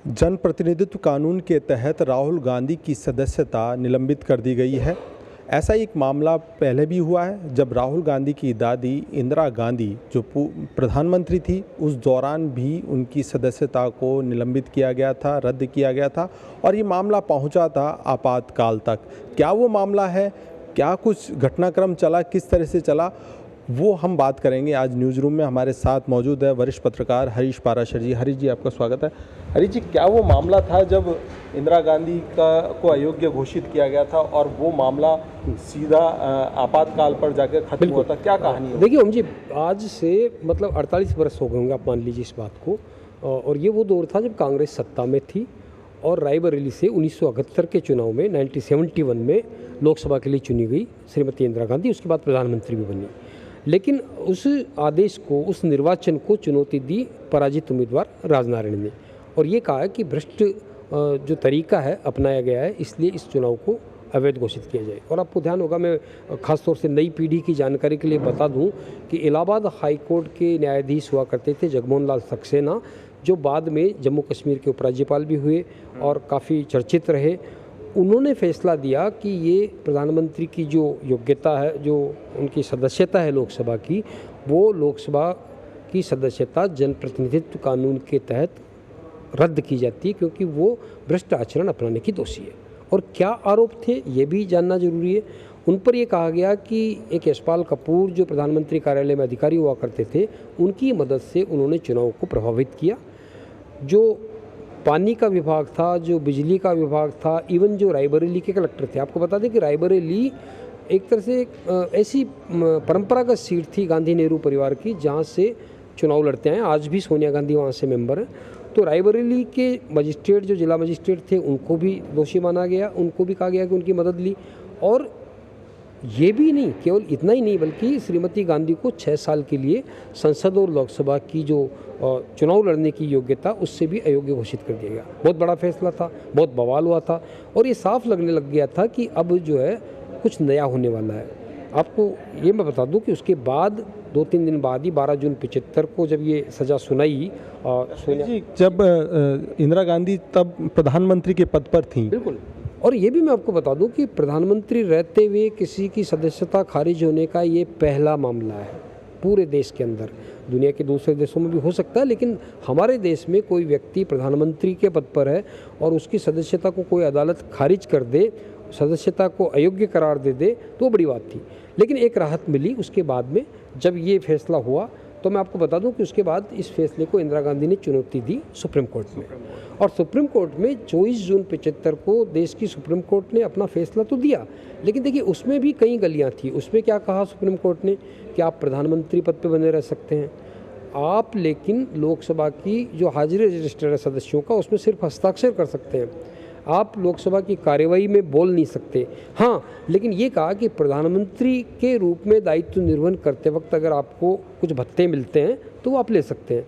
जनप्रतिनिधित्व कानून के तहत राहुल गांधी की सदस्यता निलंबित कर दी गई है। ऐसा एक मामला पहले भी हुआ है जब राहुल गांधी की दादी इंदिरा गांधी जो प्रधानमंत्री थी, उस दौरान भी उनकी सदस्यता को निलंबित किया गया था, रद्द किया गया था और ये मामला पहुंचा था आपातकाल तक। क्या वो मामला है, क्या कुछ घटनाक्रम चला, किस तरह से चला, वो हम बात करेंगे। आज न्यूज़ रूम में हमारे साथ मौजूद है वरिष्ठ पत्रकार हरीश पाराशर जी। हरीश जी, आपका स्वागत है। हरीश जी, क्या वो मामला था जब इंदिरा गांधी को अयोग्य घोषित किया गया था और वो मामला सीधा आपातकाल पर जाकर खत्म हुआ था? क्या कहानी है? देखिए ओम जी, आज से मतलब 48 वर्ष हो गए होंगे, आप मान लीजिए इस बात को। और ये वो दौर था जब कांग्रेस सत्ता में थी और रायबरेली से 1971 के चुनाव में 1971 में लोकसभा के लिए चुनी गई श्रीमती इंदिरा गांधी। उसके बाद प्रधानमंत्री भी बनी, लेकिन उस आदेश को, उस निर्वाचन को चुनौती दी पराजित उम्मीदवार राजनारायण ने और ये कहा कि भ्रष्ट जो तरीका है अपनाया गया है, इसलिए इस चुनाव को अवैध घोषित किया जाए। और आपको ध्यान होगा, मैं खासतौर से नई पीढ़ी की जानकारी के लिए बता दूं कि इलाहाबाद हाई कोर्ट के न्यायाधीश हुआ करते थे जगमोहन लाल सक्सेना, जो बाद में जम्मू कश्मीर के उपराज्यपाल भी हुए और काफ़ी चर्चित रहे। उन्होंने फैसला दिया कि ये प्रधानमंत्री की जो योग्यता है, जो उनकी सदस्यता है लोकसभा की, वो लोकसभा की सदस्यता जनप्रतिनिधित्व कानून के तहत रद्द की जाती है, क्योंकि वो भ्रष्ट आचरण अपनाने की दोषी है। और क्या आरोप थे ये भी जानना जरूरी है। उन पर यह कहा गया कि एक यशपाल कपूर जो प्रधानमंत्री कार्यालय में अधिकारी हुआ करते थे, उनकी मदद से उन्होंने चुनाव को प्रभावित किया। जो पानी का विभाग था, जो बिजली का विभाग था, इवन जो रायबरेली के कलेक्टर थे, आपको बता दें कि रायबरेली एक तरह से ऐसी परंपरागत सीट थी गांधी नेहरू परिवार की, जहां से चुनाव लड़ते हैं। आज भी सोनिया गांधी वहां से मेंबर हैं। तो रायबरेली के मजिस्ट्रेट, जो जिला मजिस्ट्रेट थे, उनको भी दोषी माना गया, उनको भी कहा गया कि उनकी मदद ली। और ये भी नहीं, केवल इतना ही नहीं, बल्कि श्रीमती गांधी को 6 साल के लिए संसद और लोकसभा की जो चुनाव लड़ने की योग्यता, उससे भी अयोग्य घोषित कर दिया गया। बहुत बड़ा फैसला था, बहुत बवाल हुआ था और ये साफ लगने लग गया था कि अब जो है कुछ नया होने वाला है। आपको ये मैं बता दूं कि उसके बाद 2-3 दिन बाद ही 12 जून 75 को जब ये सज़ा सुनाई सोनिया जी, जब इंदिरा गांधी तब प्रधानमंत्री के पद पर थी। बिल्कुल। और ये भी मैं आपको बता दूं कि प्रधानमंत्री रहते हुए किसी की सदस्यता खारिज होने का ये पहला मामला है पूरे देश के अंदर। दुनिया के दूसरे देशों में भी हो सकता है, लेकिन हमारे देश में कोई व्यक्ति प्रधानमंत्री के पद पर है और उसकी सदस्यता को कोई अदालत खारिज कर दे, सदस्यता को अयोग्य करार दे, तो बड़ी बात थी। लेकिन एक राहत मिली उसके बाद में, जब ये फैसला हुआ। तो मैं आपको बता दूं कि उसके बाद इस फैसले को इंदिरा गांधी ने चुनौती दी सुप्रीम कोर्ट में। और सुप्रीम कोर्ट में 24 जून 75 को देश की सुप्रीम कोर्ट ने अपना फैसला तो दिया, लेकिन देखिए उसमें भी कई गलियां थी। उसमें क्या कहा सुप्रीम कोर्ट ने कि आप प्रधानमंत्री पद पर बने रह सकते हैं आप, लेकिन लोकसभा की जो हाजिरी रजिस्टर है सदस्यों का, उसमें सिर्फ हस्ताक्षर कर सकते हैं आप, लोकसभा की कार्यवाही में बोल नहीं सकते। हाँ, लेकिन ये कहा कि प्रधानमंत्री के रूप में दायित्व निर्वहन करते वक्त अगर आपको कुछ भत्ते मिलते हैं तो वो आप ले सकते हैं।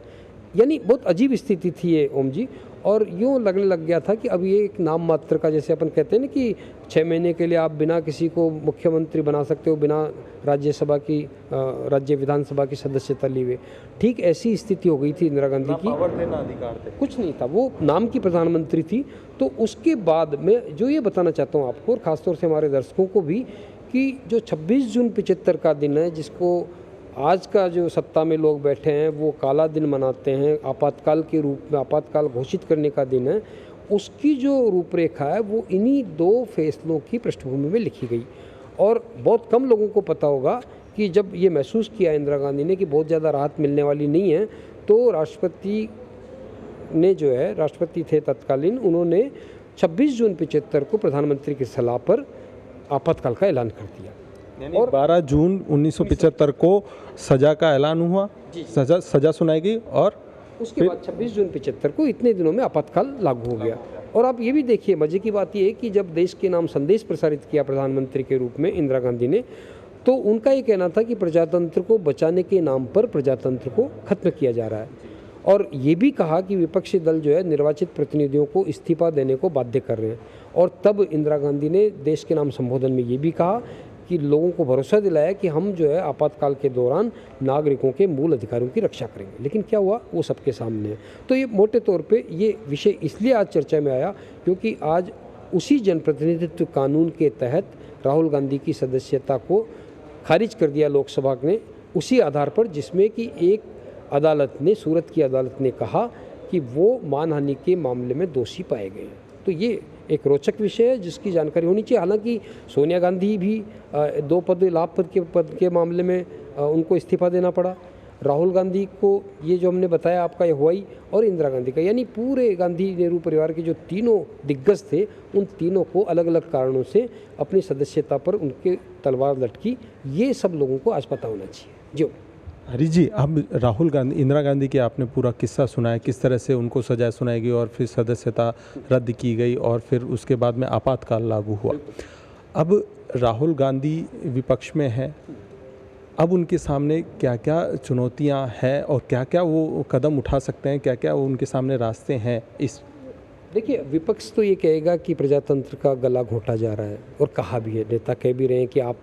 यानी बहुत अजीब स्थिति थी ये ओम जी। और यूँ लगने लग गया था कि अब ये एक नाम मात्र का, जैसे अपन कहते हैं ना कि 6 महीने के लिए आप बिना किसी को मुख्यमंत्री बना सकते हो, बिना राज्यसभा की राज्य विधानसभा की सदस्यता लिए हुए, ठीक ऐसी स्थिति हो गई थी इंदिरा गांधी की। पावर थे ना अधिकार थे, कुछ नहीं था, वो नाम की प्रधानमंत्री थी। तो उसके बाद मैं जो ये बताना चाहता हूँ आपको और ख़ासतौर से हमारे दर्शकों को भी, कि जो 26 जून 75 का दिन है, जिसको आज का जो सत्ता में लोग बैठे हैं वो काला दिन मनाते हैं, आपातकाल के रूप में आपातकाल घोषित करने का दिन है, उसकी जो रूपरेखा है वो इन्हीं 2 फैसलों की पृष्ठभूमि में लिखी गई। और बहुत कम लोगों को पता होगा कि जब ये महसूस किया इंदिरा गांधी ने कि बहुत ज़्यादा राहत मिलने वाली नहीं है, तो राष्ट्रपति ने जो है, राष्ट्रपति थे तत्कालीन, उन्होंने 26 जून 75 को प्रधानमंत्री की सलाह पर आपातकाल का ऐलान कर दिया। और 12 जून 1975 को सजा का ऐलान हुआ, सजा सुनाई गई और उसके बाद 26 जून 75 को इतने दिनों में आपातकाल लागू हो गया। और आप ये भी देखिए, मजे की बात ये है कि जब देश के नाम संदेश प्रसारित किया प्रधानमंत्री के रूप में इंदिरा गांधी ने, तो उनका ये कहना था कि प्रजातंत्र को बचाने के नाम पर प्रजातंत्र को खत्म किया जा रहा है। और ये भी कहा कि विपक्षी दल जो है निर्वाचित प्रतिनिधियों को इस्तीफा देने को बाध्य कर रहे हैं। और तब इंदिरा गांधी ने देश के नाम संबोधन में ये भी कहा कि लोगों को भरोसा दिलाया कि हम जो है आपातकाल के दौरान नागरिकों के मूल अधिकारों की रक्षा करेंगे। लेकिन क्या हुआ, वो सबके सामने है। तो ये मोटे तौर पे ये विषय इसलिए आज चर्चा में आया क्योंकि आज उसी जनप्रतिनिधित्व कानून के तहत राहुल गांधी की सदस्यता को खारिज कर दिया लोकसभा ने, उसी आधार पर जिसमें कि एक अदालत ने, सूरत की अदालत ने कहा कि वो मानहानि के मामले में दोषी पाए गए हैं। तो ये एक रोचक विषय है जिसकी जानकारी होनी चाहिए। हालांकि सोनिया गांधी भी 2 पद लाभ पद के मामले में उनको इस्तीफा देना पड़ा। राहुल गांधी को ये जो हमने बताया आपका ये हुआ ही, और इंदिरा गांधी का, यानी पूरे गांधी नेहरू परिवार के जो तीनों दिग्गज थे उन तीनों को अलग अलग कारणों से अपनी सदस्यता पर उनके तलवार लटकी। ये सब लोगों को आज पता होना चाहिए। जो हरीश जी, अब राहुल गांधी, इंदिरा गांधी की आपने पूरा किस्सा सुनाया, किस तरह से उनको सजा सुनाई गई और फिर सदस्यता रद्द की गई और फिर उसके बाद में आपातकाल लागू हुआ। अब राहुल गांधी विपक्ष में है, अब उनके सामने क्या क्या चुनौतियां हैं और क्या क्या वो कदम उठा सकते हैं, क्या क्या उनके सामने रास्ते हैं? इस देखिए, विपक्ष तो ये कहेगा कि प्रजातंत्र का गला घोंटा जा रहा है, और कहा भी है, नेता कह भी रहे हैं कि आप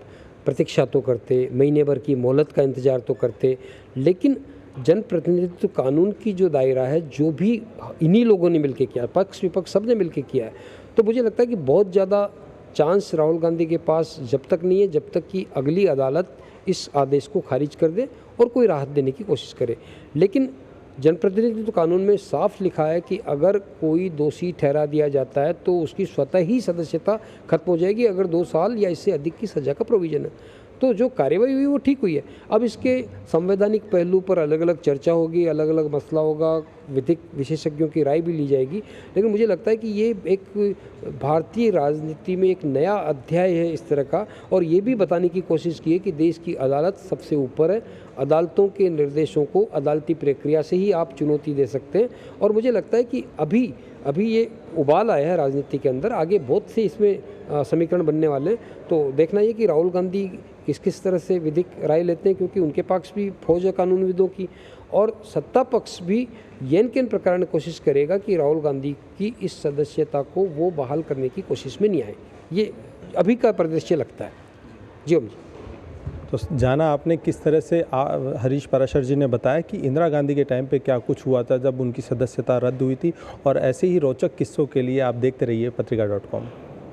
प्रतीक्षा तो करते, महीने भर की मोहलत का इंतजार तो करते, लेकिन जनप्रतिनिधित्व कानून की जो दायरा है, जो भी इन्हीं लोगों ने मिलकर किया, पक्ष विपक्ष सब ने मिलकर किया है, तो मुझे लगता है कि बहुत ज़्यादा चांस राहुल गांधी के पास जब तक नहीं है जब तक कि अगली अदालत इस आदेश को खारिज कर दे और कोई राहत देने की कोशिश करे। लेकिन जनप्रतिनिधित्व कानून में साफ लिखा है कि अगर कोई दोषी ठहरा दिया जाता है तो उसकी स्वतः ही सदस्यता खत्म हो जाएगी, अगर 2 साल या इससे अधिक की सज़ा का प्रोविज़न है। तो जो कार्यवाही हुई वो ठीक हुई है। अब इसके संवैधानिक पहलू पर अलग अलग चर्चा होगी, अलग अलग मसला होगा, विधिक विशेषज्ञों की राय भी ली जाएगी, लेकिन मुझे लगता है कि ये एक भारतीय राजनीति में एक नया अध्याय है इस तरह का, और ये भी बताने की कोशिश की है कि देश की अदालत सबसे ऊपर है। अदालतों के निर्देशों को अदालती प्रक्रिया से ही आप चुनौती दे सकते हैं, और मुझे लगता है कि अभी ये उबाल आया है राजनीति के अंदर, आगे बहुत से इसमें समीकरण बनने वाले हैं। तो देखना ये कि राहुल गांधी किस तरह से विधिक राय लेते हैं, क्योंकि उनके पास भी फौज है कानूनविदों की, और सत्ता पक्ष भी येन केन प्रकार ने कोशिश करेगा कि राहुल गांधी की इस सदस्यता को वो बहाल करने की कोशिश में नहीं आए। ये अभी का परिदृश्य लगता है। जी हम तो जाना आपने किस तरह से हरीश पराशर जी ने बताया कि इंदिरा गांधी के टाइम पे क्या कुछ हुआ था जब उनकी सदस्यता रद्द हुई थी, और ऐसे ही रोचक किस्सों के लिए आप देखते रहिए पत्रिका.com।